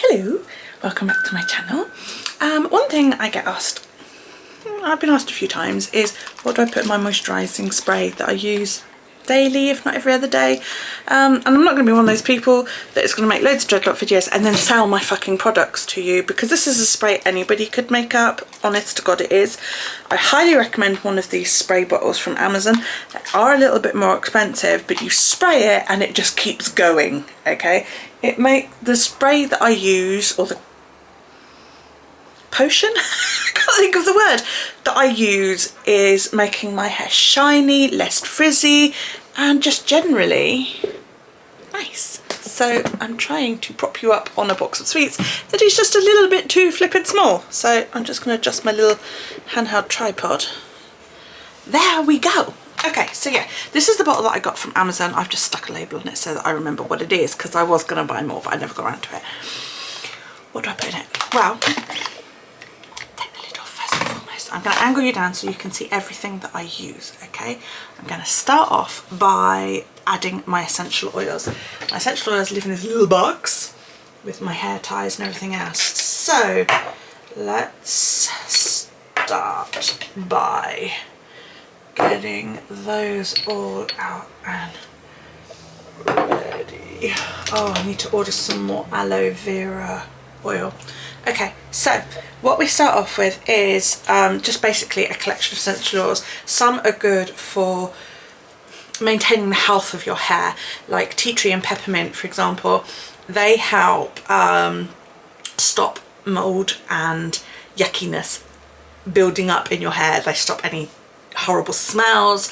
Hello, welcome back to my channel. One thing I get asked, I've been asked a few times, is what do I put in my moisturising spray that I use daily, if not every other day. And I'm not going to be one of those people that is going to make loads of dreadlock videos and then sell my fucking products to you, because this is a spray anybody could make up, honest to God it is. I highly recommend one of these spray bottles from Amazon. They are a little bit more expensive, but you spray it and it just keeps going, okay? The spray that I use, or the potion, I can't think of the word, that I use is making my hair shiny, less frizzy, and just generally nice. So I'm trying to prop you up on a box of sweets that is just a little bit too flippin' small. So I'm just going to adjust my little handheld tripod. There we go. Okay, so yeah, this is the bottle that I got from Amazon. I've just stuck a label on it so that I remember what it is, because I was going to buy more, but I never got around to it. What do I put in it? Well, take the lid off first and foremost. I'm going to angle you down so you can see everything that I use, okay? I'm going to start off by adding my essential oils. My essential oils live in this little box with my hair ties and everything else. So let's start by getting those all out and ready. Oh, I need to order some more aloe vera oil. Okay, so what we start off with is just basically a collection of essential oils. Some are good for maintaining the health of your hair, like tea tree and peppermint, for example. They help stop mold and yuckiness building up in your hair. They stop any horrible smells,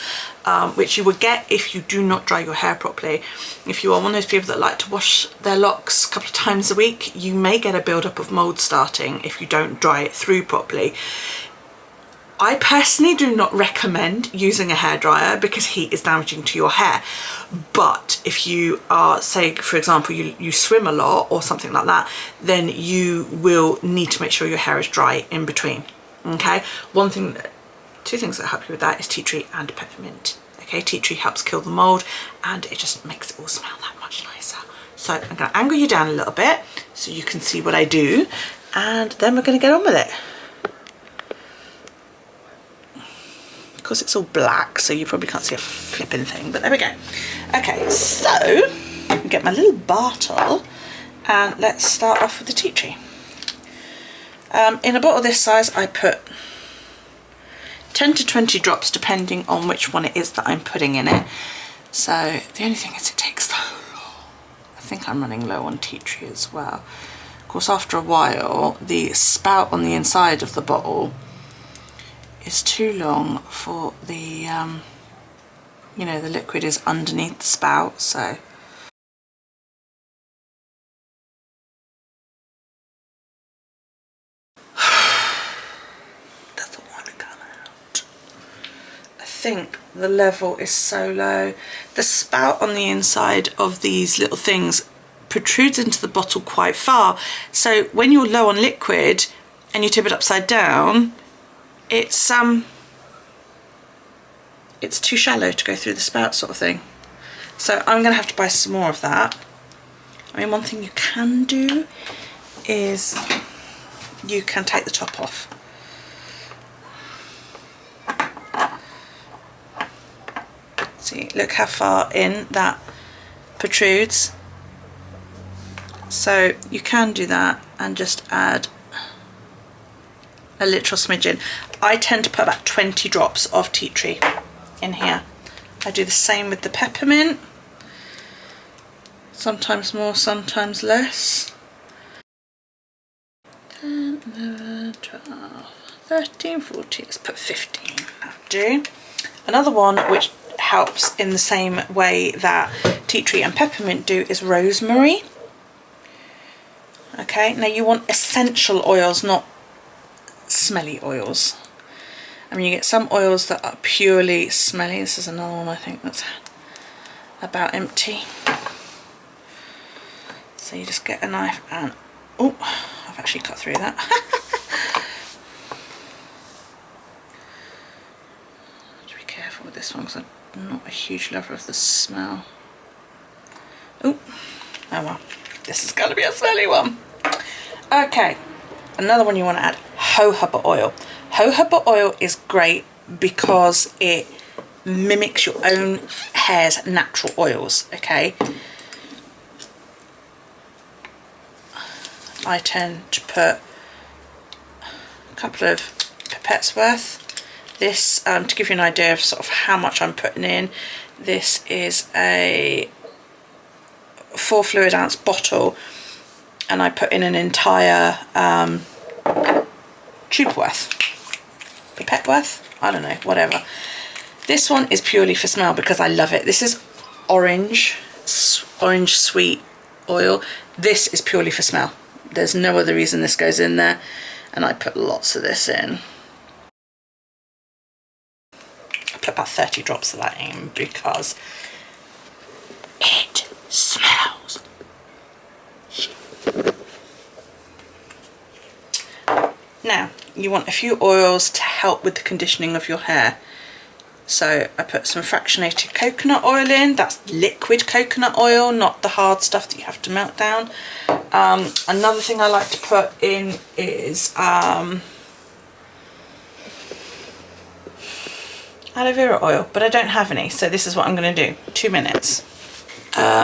which you would get if you do not dry your hair properly. If you are one of those people that like to wash their locks a couple of times a week, you may get a build-up of mold starting if you don't dry it through properly. I personally do not recommend using a hairdryer because heat is damaging to your hair. But if you are, say for example, you swim a lot or something like that, then you will need to make sure your hair is dry in between. Okay, two things that help you with that is tea tree and peppermint. Okay, tea tree helps kill the mold and it just makes it all smell that much nicer. So I'm going to angle you down a little bit so you can see what I do, and then we're going to get on with it. Of course it's all black, so you probably can't see a flipping thing, but there we go. Okay, so I get my little bottle and let's start off with the tea tree. In a bottle this size I put 10 to 20 drops depending on which one it is that I'm putting in it. So the only thing is it takes so long. I think I'm running low on tea tree as well. Of course, after a while the spout on the inside of the bottle is too long for the you know, the liquid is underneath the spout, so I think the level is so low. The spout on the inside of these little things protrudes into the bottle quite far, so when you're low on liquid and you tip it upside down, it's too shallow to go through the spout, sort of thing. So I'm gonna have to buy some more of that. I mean, one thing you can do is you can take the top off. See, look how far in that protrudes. So you can do that and just add a literal smidgen. I tend to put about 20 drops of tea tree in here. I do the same with the peppermint. Sometimes more, sometimes less. 10, 11, 12, 13, 14, let's put 15. That'll do. Another one which helps in the same way that tea tree and peppermint do is rosemary. Okay, now you want essential oils, not smelly oils. I mean, you get some oils that are purely smelly. This is another one I think that's about empty. So you just get a knife and, oh, I've actually cut through that. Have to be careful with this one because I'm not a huge lover of the smell. Oh well, this is going to be a smelly one. Okay, another one you want to add, jojoba oil. Jojoba oil is great because it mimics your own hair's natural oils, okay? I tend to put a couple of pipettes worth. This, to give you an idea of sort of how much I'm putting in, this is a 4 fluid ounce bottle, and I put in an entire tube worth, pipette worth, I don't know, whatever. This one is purely for smell because I love it. This is orange sweet oil. This is purely for smell. There's no other reason this goes in there, and I put lots of this in. I put about 30 drops of that in because it smells. Now, you want a few oils to help with the conditioning of your hair. So I put some fractionated coconut oil in. That's liquid coconut oil, not the hard stuff that you have to melt down. Another thing I like to put in is aloe vera oil, but I don't have any, so this is what I'm going to do. 2 minutes.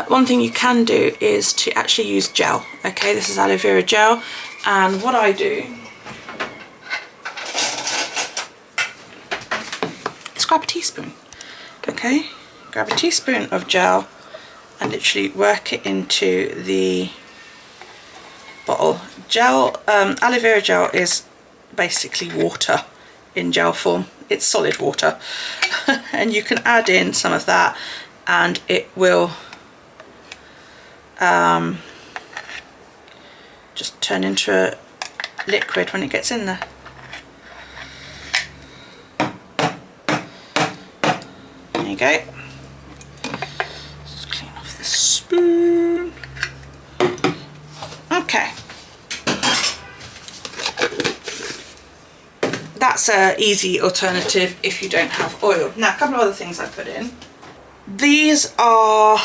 One thing you can do is to actually use gel. Okay, this is aloe vera gel, and what I do is grab a teaspoon. Okay, grab a teaspoon of gel and literally work it into the bottle. Gel, aloe vera gel is basically water in gel form. It's solid water. And you can add in some of that and it will just turn into a liquid when it gets in there. There you go. Just clean off the spoon. Okay. That's an easy alternative if you don't have oil. Now, a couple of other things I put in. These are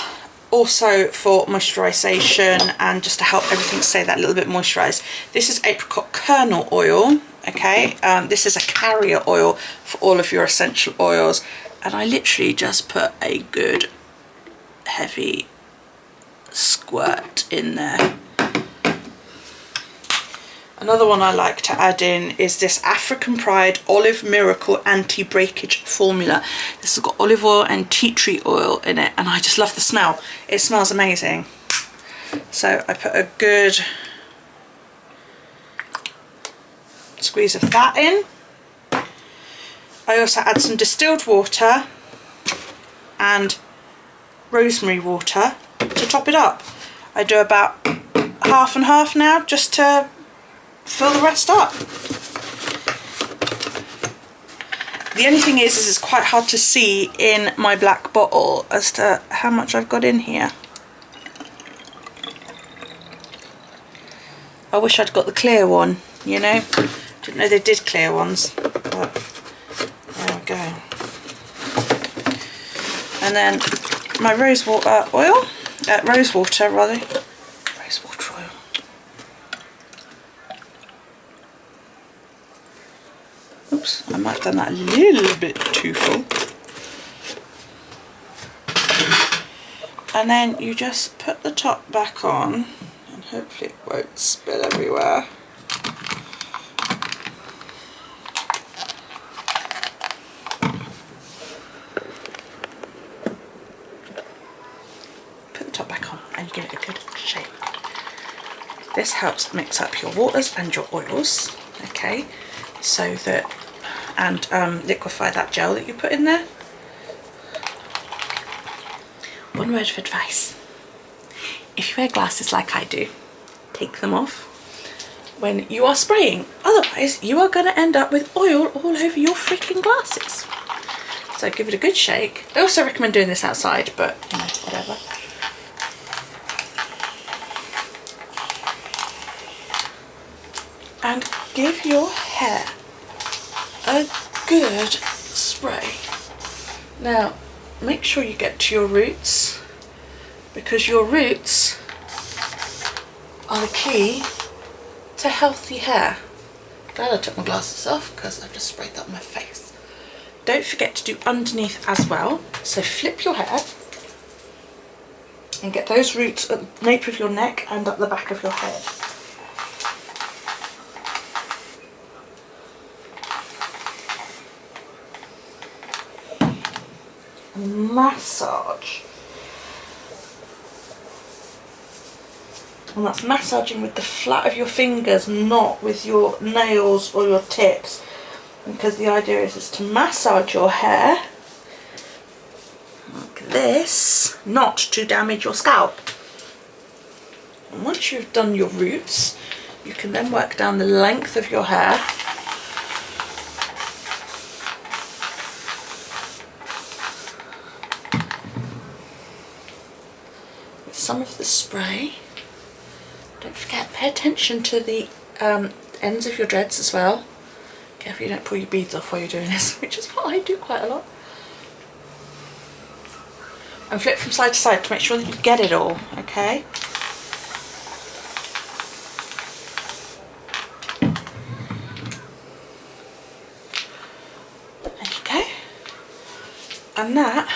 also for moisturisation and just to help everything stay that little bit moisturised. This is apricot kernel oil, okay? This is a carrier oil for all of your essential oils. And I literally just put a good heavy squirt in there. Another one I like to add in is this African Pride Olive Miracle Anti-Breakage Formula. This has got olive oil and tea tree oil in it, and I just love the smell. It smells amazing. So I put a good squeeze of that in. I also add some distilled water and rosemary water to top it up. I do about half and half now just to fill the rest up. The only thing is it's quite hard to see in my black bottle as to how much I've got in here. I wish I'd got the clear one, you know. Didn't know they did clear ones, but there we go. And then my rose water oil, rose water rather. Rose water oil. Oops, I might have done that a little bit too full. And then you just put the top back on and hopefully it won't spill everywhere. Put the top back on and give it a good shake. This helps mix up your waters and your oils, okay, so that, and liquefy that gel that you put in there. One word of advice: if you wear glasses like I do, take them off when you are spraying, otherwise you are going to end up with oil all over your freaking glasses. So give it a good shake. I also recommend doing this outside, but you know, whatever. And give your hair a good spray. Now make sure you get to your roots, because your roots are the key to healthy hair. Glad I took my glasses off because I've just sprayed that on my face. Don't forget to do underneath as well. So flip your hair and get those roots at the nape of your neck and up the back of your head. And massage. And that's massaging with the flat of your fingers, not with your nails or your tips, because the idea is to massage your hair like this, not to damage your scalp. And once you've done your roots, you can then work down the length of your hair. With some of the spray. Don't forget, pay attention to the ends of your dreads as well. Careful you don't pull your beads off while you're doing this, which is what I do quite a lot. And flip from side to side to make sure that you get it all, okay? There you go. And that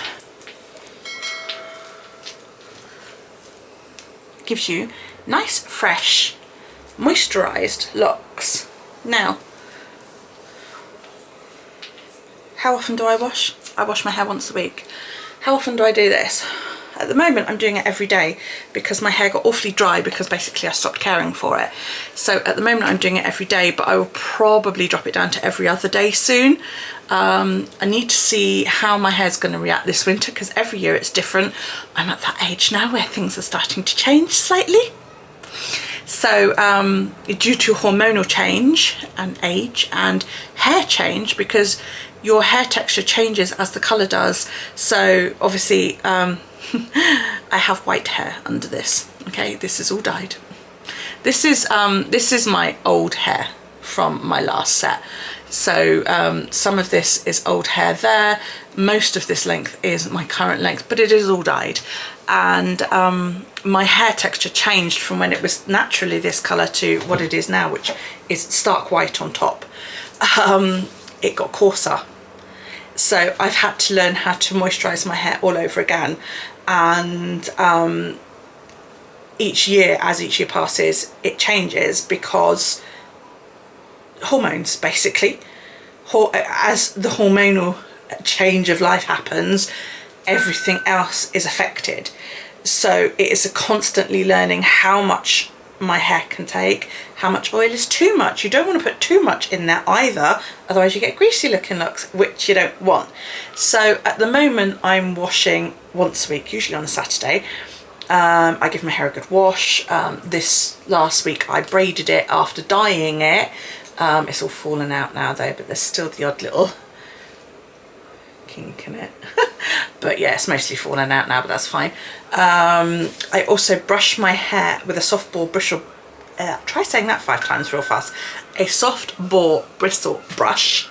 gives you nice, fresh, moisturised locks. Now, how often do I wash? I wash my hair once a week. How often do I do this? At the moment I'm doing it every day because my hair got awfully dry because basically I stopped caring for it. So at the moment I'm doing it every day, but I will probably drop it down to every other day soon. I need to see how my hair's going to react this winter because every year it's different. I'm at that age now where things are starting to change slightly. So due to hormonal change and age and hair change, because your hair texture changes as the colour does. So obviously I have white hair under this. Okay, this is all dyed. This is my old hair from my last set. So some of this is old hair there. Most of this length is my current length, but it is all dyed. And my hair texture changed from when it was naturally this colour to what it is now, which is stark white on top. It got coarser. So I've had to learn how to moisturise my hair all over again. And each year, as each year passes, it changes because hormones, basically. As the hormonal change of life happens, everything else is affected. So it is a constantly learning how much my hair can take, how much oil is too much. You don't want to put too much in there either, otherwise you get greasy looking looks, which you don't want. So at the moment I'm washing once a week, usually on a Saturday. I give my hair a good wash. This last week I braided it after dyeing it. It's all fallen out now though, but there's still the odd little kink in it. But yeah, it's mostly fallen out now, but that's fine. I also brush my hair with a soft bore bristle. Try saying that 5 times real fast. A soft bore bristle brush,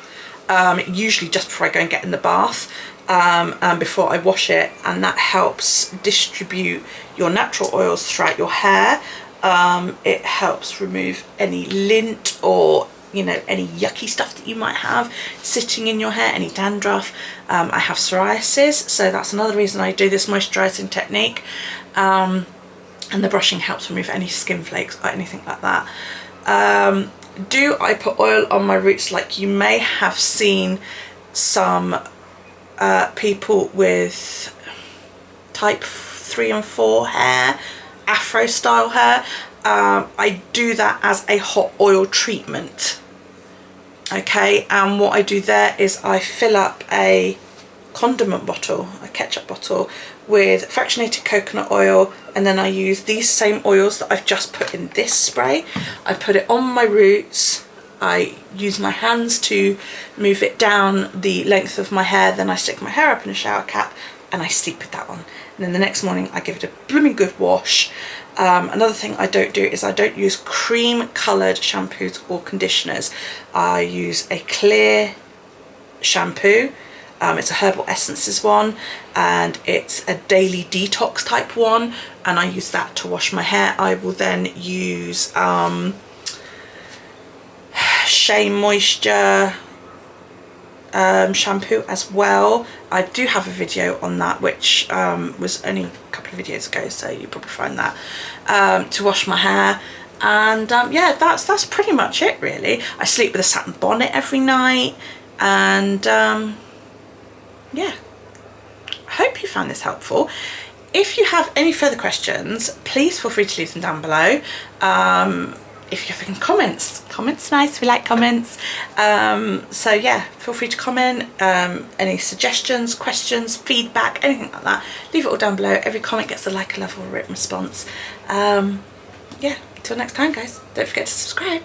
usually just before I go and get in the bath, and before I wash it, and that helps distribute your natural oils throughout your hair. It helps remove any lint or any yucky stuff that you might have sitting in your hair, any dandruff. I have psoriasis, so that's another reason I do this moisturising technique. And the brushing helps remove any skin flakes or anything like that. Do I put oil on my roots? Like you may have seen some people with type 3 and 4 hair, afro style hair. I do that as a hot oil treatment. Okay, and what I do there is I fill up a condiment bottle, a ketchup bottle, with fractionated coconut oil, and then I use these same oils that I've just put in this spray. I put it on my roots. I use my hands to move it down the length of my hair, then I stick my hair up in a shower cap and I sleep with that on. And then the next morning I give it a blooming good wash. Another thing I don't do is I don't use cream coloured shampoos or conditioners. I use a clear shampoo. It's a Herbal Essences one, and it's a daily detox type one, and I use that to wash my hair. I will then use Shea Moisture shampoo as well. I do have a video on that, which was only a couple of videos ago, so you'll probably find that, to wash my hair. And yeah, that's pretty much it really. I sleep with a satin bonnet every night, and yeah, I hope you found this helpful. If you have any further questions, please feel free to leave them down below. If you have any comments nice, we like comments. So yeah, feel free to comment, any suggestions, questions, feedback, anything like that, leave it all down below. Every comment gets a like, a love, or a written response. Yeah, until next time guys, don't forget to subscribe.